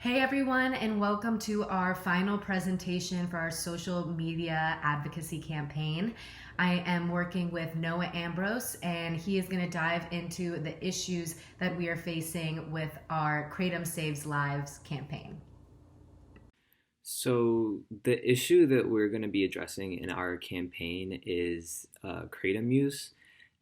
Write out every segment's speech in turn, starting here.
Hey everyone, and welcome to our final presentation for our social media advocacy campaign. I am working with Noah Ambrose, and he is going to dive into the issues that we are facing with our Kratom Saves Lives campaign. So the issue that we're going to be addressing in our campaign is kratom use,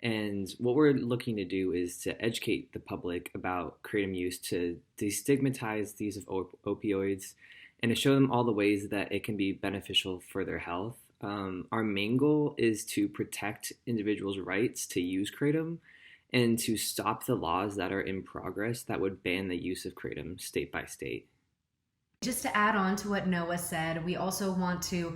and what we're looking to do is to educate the public about kratom use, to destigmatize the use of opioids, and to show them all the ways that it can be beneficial for their health. Our main goal is to protect individuals' rights to use kratom and to stop the laws that are in progress that would ban the use of kratom state by state. Just to add on to what Noah said, we also want to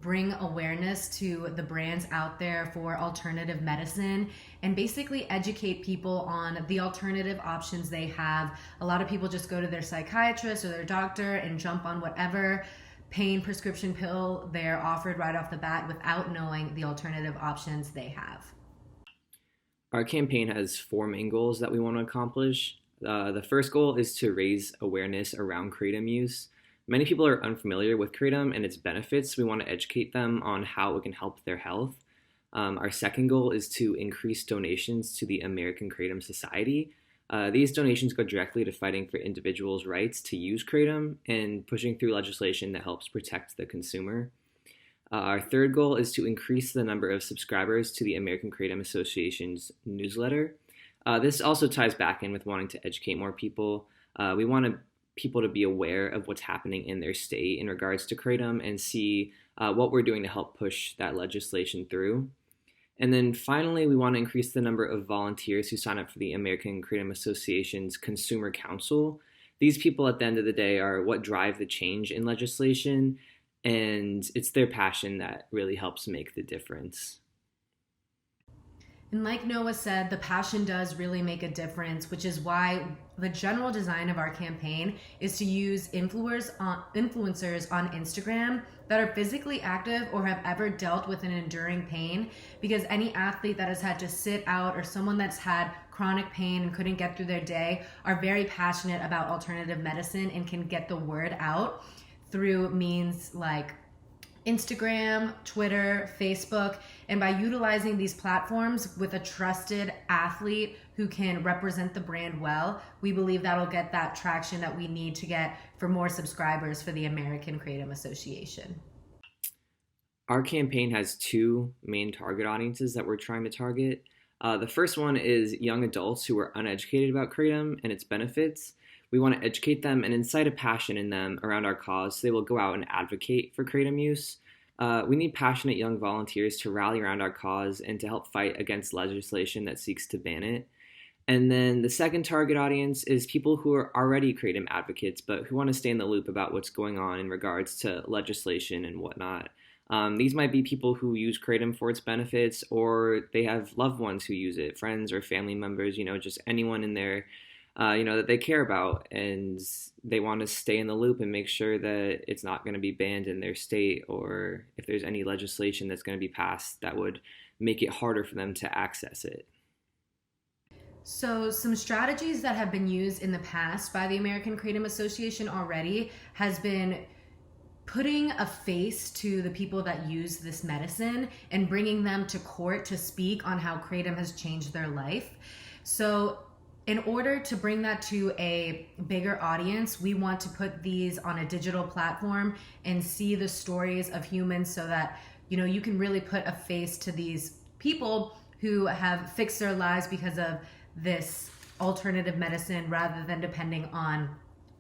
bring awareness to the brands out there for alternative medicine and basically educate people on the alternative options they have. A lot of people just go to their psychiatrist or their doctor and jump on whatever pain prescription pill they're offered right off the bat without knowing the alternative options they have. Our campaign has four main goals that we want to accomplish. The first goal is to raise awareness around kratom use. Many people are unfamiliar with kratom and its benefits. We want to educate them on how it can help their health. Our second goal is to increase donations to the American Kratom Society. These donations go directly to fighting for individuals' rights to use kratom and pushing through legislation that helps protect the consumer. Our third goal is to increase the number of subscribers to the American Kratom Association's newsletter. This also ties back in with wanting to educate more people. We want people to be aware of what's happening in their state in regards to kratom and see what we're doing to help push that legislation through. And then finally, we want to increase the number of volunteers who sign up for the American Kratom Association's Consumer Council. These people, at the end of the day, are what drive the change in legislation, and it's their passion that really helps make the difference. And like Noah said, the passion does really make a difference, which is why the general design of our campaign is to use influencers on Instagram that are physically active or have ever dealt with an enduring pain, because any athlete that has had to sit out or someone that's had chronic pain and couldn't get through their day are very passionate about alternative medicine and can get the word out through means like Instagram, Twitter, Facebook, and by utilizing these platforms with a trusted athlete who can represent the brand well, we believe that'll get that traction that we need to get for more subscribers for the American Kratom Association. Our campaign has two main target audiences that we're trying to target. The first one is young adults who are uneducated about kratom and its benefits. We want to educate them and incite a passion in them around our cause so they will go out and advocate for kratom use. We need passionate young volunteers to rally around our cause and to help fight against legislation that seeks to ban it. And then the second target audience is people who are already kratom advocates but who want to stay in the loop about what's going on in regards to legislation and whatnot. These might be people who use kratom for its benefits, or they have loved ones who use it, friends or family members, just anyone in their that they care about, and they want to stay in the loop and make sure that it's not going to be banned in their state, or if there's any legislation that's going to be passed that would make it harder for them to access it. So some strategies that have been used in the past by the American Kratom Association already has been putting a face to the people that use this medicine and bringing them to court to speak on how kratom has changed their life. So in order to bring that to a bigger audience, we want to put these on a digital platform and see the stories of humans so that, you can really put a face to these people who have fixed their lives because of this alternative medicine rather than depending on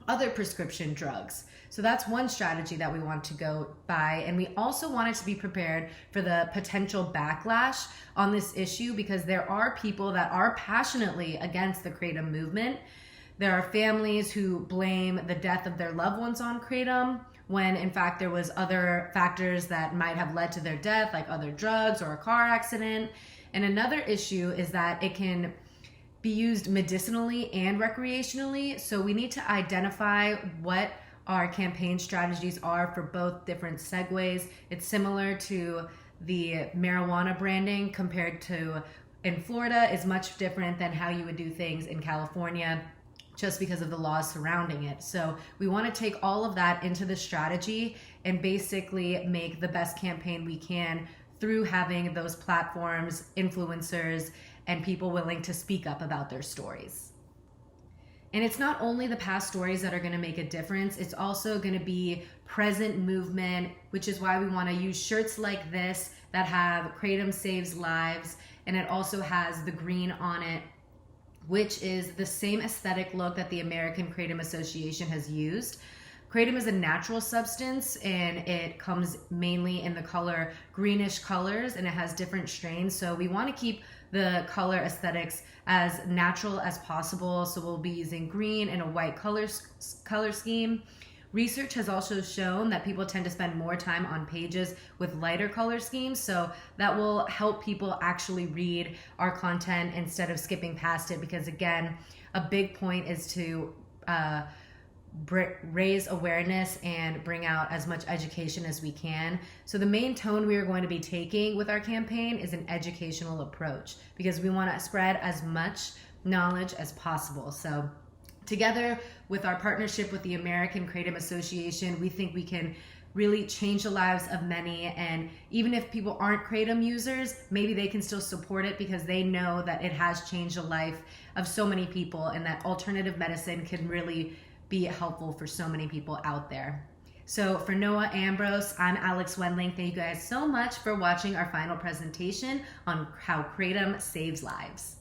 other prescription drugs. So that's one strategy that we want to go by. And we also wanted to be prepared for the potential backlash on this issue, because there are people that are passionately against the kratom movement. There are families who blame the death of their loved ones on kratom, when in fact there was other factors that might have led to their death, like other drugs or a car accident. And another issue is that it can be used medicinally and recreationally. So we need to identify what our campaign strategies are for both different segues. It's similar to the marijuana branding compared to in Florida is much different than how you would do things in California just because of the laws surrounding it. So we want to take all of that into the strategy and basically make the best campaign we can through having those platforms, influencers, and people willing to speak up about their stories. And it's not only the past stories that are going to make a difference, it's also going to be present movement, which is why we want to use shirts like this that have Kratom Saves Lives, and it also has the green on it, which is the same aesthetic look that the American Kratom Association has used. Kratom is a natural substance and it comes mainly in the color greenish colors, and it has different strains. So we want to keep the color aesthetics as natural as possible. So we'll be using green and a white color scheme. Research has also shown that people tend to spend more time on pages with lighter color schemes, so that will help people actually read our content instead of skipping past it, because again, a big point is to raise awareness and bring out as much education as we can. So the main tone we are going to be taking with our campaign is an educational approach, because we want to spread as much knowledge as possible. So together with our partnership with the American Kratom Association, we think we can really change the lives of many. And even if people aren't Kratom users, maybe they can still support it because they know that it has changed the life of so many people, and that alternative medicine can really be helpful for so many people out there. So for Noah Ambrose, I'm Alex Wendling. Thank you guys so much for watching our final presentation on how Kratom saves lives.